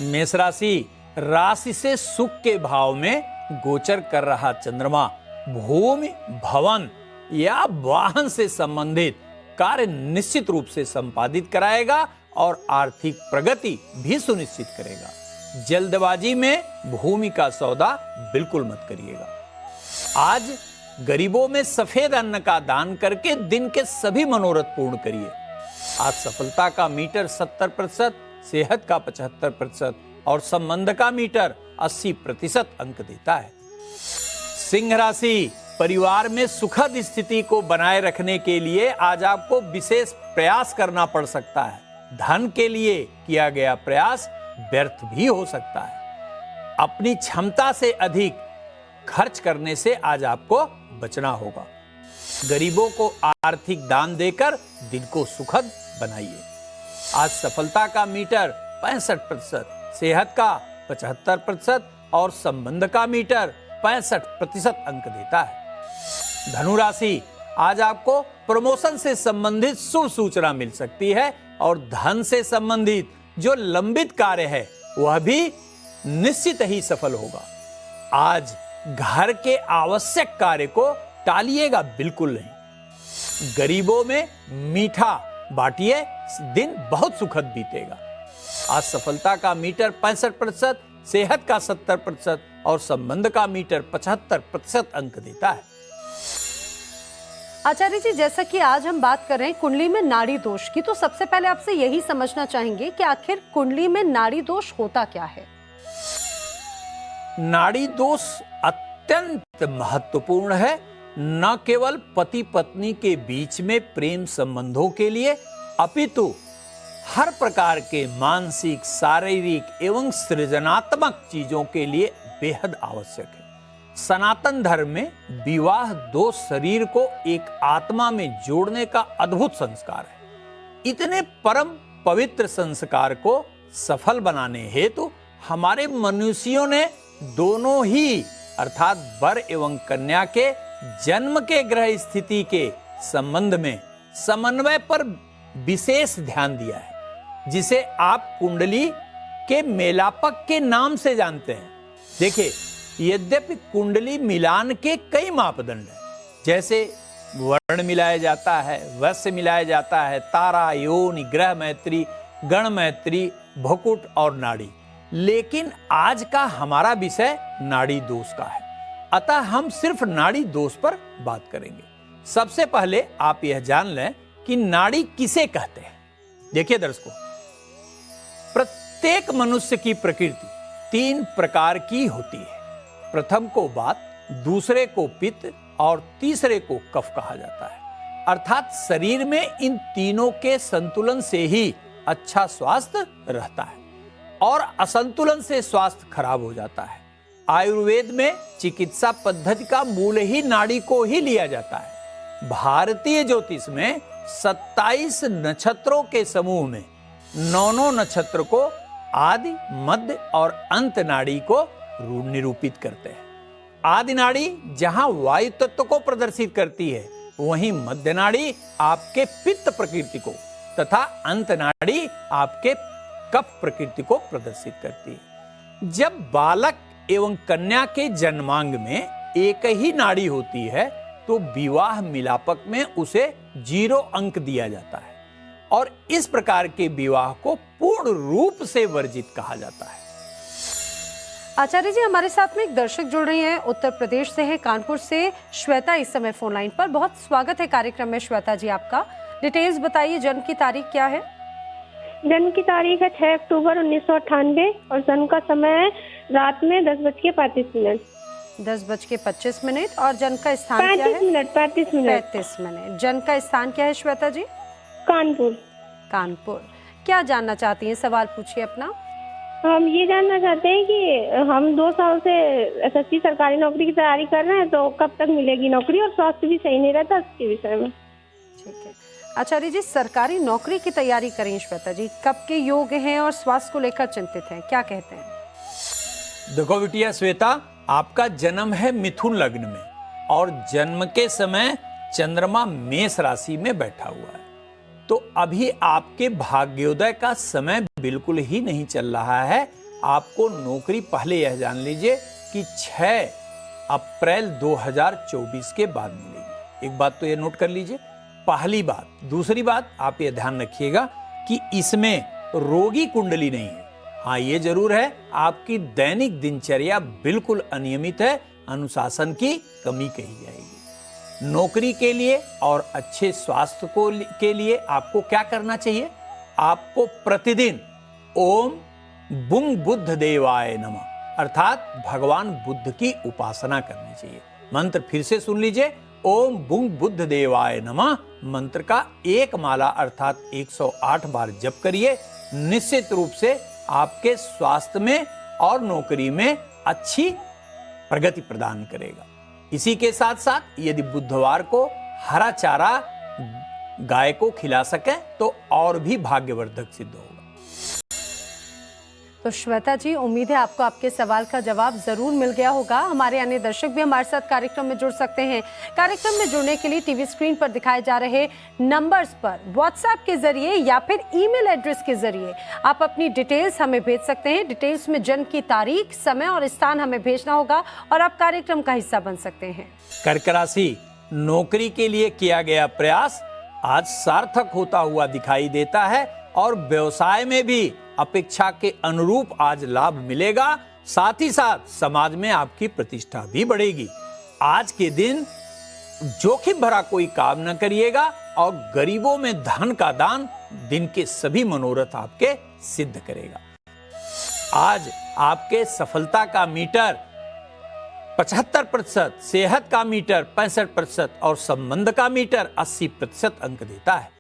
मेष राशि, राशि से सुख के भाव में गोचर कर रहा चंद्रमा भूमि, भवन या वाहन से संबंधित कार्य निश्चित रूप से संपादित कराएगा और आर्थिक प्रगति भी सुनिश्चित करेगा। जल्दबाजी में भूमि का सौदा बिल्कुल मत करिएगा। आज गरीबों में सफेद अन्न का दान करके दिन के सभी मनोरथ पूर्ण करिए। आज सफलता का मीटर 70%, सेहत का 75% और संबंध का मीटर 80% अंक देता है। सिंह राशि, परिवार में सुखद स्थिति को बनाए रखने के लिए आज आपको विशेष प्रयास करना पड़ सकता है। धन के लिए किया गया प्रयास व्यर्थ भी हो सकता है। अपनी क्षमता से अधिक खर्च करने से आज आपको बचना होगा। गरीबों को आर्थिक दान देकर दिन को सुखद बनाइए। आज सफलता का मीटर 65%, सेहत का 75% और संबंध का मीटर 65% अंक देता है। धनु राशि, आज आपको प्रमोशन से संबंधित शुभ सूचना मिल सकती है और धन से संबंधित जो लंबित कार्य है वह भी निश्चित ही सफल होगा। आज घर के आवश्यक कार्य को टालिएगा बिल्कुल नहीं। गरीबों में मीठा बांटिए, दिन बहुत सुखद बीतेगा। आज सफलता का मीटर 65%, सेहत का 70% और संबंध का मीटर 75% अंक देता है। आचार्य जी, जैसा कि आज हम बात कर रहे हैं कुंडली में नाड़ी दोष की, तो सबसे पहले आपसे यही समझना चाहेंगे कि आखिर कुंडली में नाड़ी दोष होता क्या है। नाड़ी दोष अत्यंत महत्वपूर्ण है, न केवल पति पत्नी के बीच में प्रेम संबंधों के लिए अपितु हर प्रकार के मानसिक, शारीरिक एवं सृजनात्मक चीजों के लिए बेहद आवश्यक है। सनातन धर्म में विवाह दो शरीर को एक आत्मा में जोड़ने का अद्भुत संस्कार है। इतने परम पवित्र संस्कार को सफल बनाने हेतु हमारे मनुष्यों ने दोनों ही अर्थात वर एवं कन्या के जन्म के ग्रह स्थिति के संबंध में समन्वय पर विशेष ध्यान दिया है, जिसे आप कुंडली के मेलापक के नाम से जानते हैं। देखिए, यद्यपि कुंडली मिलान के कई मापदंड हैं, जैसे वर्ण मिलाया जाता है, वश्य मिलाया जाता है, तारा, योनि, ग्रह मैत्री, गण मैत्री, भकुट और नाड़ी। लेकिन आज का हमारा विषय नाड़ी दोष का है, अतः हम सिर्फ नाड़ी दोष पर बात करेंगे। सबसे पहले आप यह जान लें कि नाड़ी किसे कहते हैं। देखिए दर्शकों, प्रत्येक मनुष्य की प्रकृति 3 प्रकार की होती है। प्रथम को वात, दूसरे को पित्त और तीसरे को कफ कहा जाता है। अर्थात शरीर में इन तीनों के संतुलन से ही अच्छा स्वास्थ्य रहता है और असंतुलन से स्वास्थ्य खराब हो जाता है। आयुर्वेद में चिकित्सा पद्धति का मूल ही नाड़ी को ही लिया जाता है। भारतीय ज्योतिष में 27 नक्षत्रों के समूह में 9 नक्षत्र को आदि, मध्य और अंत नाड़ी को निरूपित करते हैं। आदि नाड़ी जहां वायु तत्व को प्रदर्शित करती है, वहीं मध्य नाड़ी आपके पित्त प्रकृति को तथा अंत नाड़ी आपके कफ प्रकृति को प्रदर्शित करती है। जब बालक एवं कन्या के जन्मांग में एक ही नाड़ी होती है तो विवाह मिलापक में उसे 0 अंक दिया जाता है और इस प्रकार के विवाह को पूर्ण रूप से वर्जित कहा जाता है। आचार्य जी, हमारे साथ में एक दर्शक जुड़ रही हैं, उत्तर प्रदेश से है, कानपुर से श्वेता इस समय फोन लाइन पर। बहुत स्वागत है कार्यक्रम में श्वेता जी आपका। डिटेल्स बताइए, जन्म की तारीख क्या है? जन्म की तारीख है 6 अक्टूबर 1998 और जन्म का समय है रात में 10:35। 10:25 और जन्म का स्थान क्या है? 35 मिनट। जन्म का स्थान क्या है श्वेता जी? कानपुर। कानपुर। क्या जानना चाहती हैं, सवाल पूछिए अपना। हम ये जानना चाहते हैं कि हम 2 साल से एसएससी सरकारी नौकरी की तैयारी कर रहे हैं, तो कब तक मिलेगी नौकरी और स्वास्थ्य भी सही नहीं रहता इसके विषय में। ठीक है आचार्य जी, सरकारी नौकरी की तैयारी करें श्वेता जी, कब के योग हैं और स्वास्थ्य को लेकर चिंतित हैं, क्या कहते हैं? देखो बिटिया श्वेता, आपका जन्म है मिथुन लग्न में और जन्म के समय चंद्रमा मेष राशि में बैठा हुआ है। तो अभी आपके भाग्योदय का समय बिल्कुल ही नहीं चल रहा है आपको नौकरी पहले यह जान लीजिए कि 6 अप्रैल 2024 के बाद मिलेगी। एक बात तो ये नोट कर लीजिए, पहली बात। दूसरी बात आप ये ध्यान रखिएगा कि इसमें रोगी कुंडली नहीं है। हाँ, ये जरूर है आपकी दैनिक दिनचर्या बिल्कुल अनियमित है, अनुशासन की कमी कही जाएगी। नौकरी के लिए और अच्छे स्वास्थ्य के लिए आपको क्या करना चाहिए? आपको प्रतिदिन ओम बुंग बुद्ध देवाय नमः अर्थात भगवान बुद्ध की उपासना करनी चाहिए। मंत्र फिर से सुन लीजिए, ओम बुंग बुद्ध देवाय नमः मंत्र का एक माला अर्थात 108 बार जप करिए। निश्चित रूप से आपके स्वास्थ्य में और नौकरी में अच्छी प्रगति प्रदान करेगा। इसी के साथ साथ यदि बुधवार को हरा चारा गाय को खिला सके तो और भी भाग्यवर्धक सिद्ध होगा। तो श्वेता जी, उम्मीद है आपको आपके सवाल का जवाब जरूर मिल गया होगा। हमारे अन्य दर्शक भी हमारे साथ कार्यक्रम में जुड़ सकते हैं। कार्यक्रम में जुड़ने के लिए टीवी स्क्रीन पर दिखाए जा रहे नंबर्स पर व्हाट्सएप के जरिए या फिर ईमेल एड्रेस के जरिए आप अपनी डिटेल्स हमें भेज सकते हैं। डिटेल्स में जन्म की तारीख, समय और स्थान हमें भेजना होगा और आप कार्यक्रम का हिस्सा बन सकते हैं। कर्क राशि, नौकरी के लिए किया गया प्रयास आज सार्थक होता हुआ दिखाई देता है और व्यवसाय में भी अपेक्षा के अनुरूप आज लाभ मिलेगा। साथ ही साथ समाज में आपकी प्रतिष्ठा भी बढ़ेगी। आज के दिन जोखिम भरा कोई काम न करिएगा और गरीबों में धन का दान दिन के सभी मनोरथ आपके सिद्ध करेगा। आज आपके सफलता का मीटर 75%, सेहत का मीटर 65% और संबंध का मीटर 80% अंक देता है।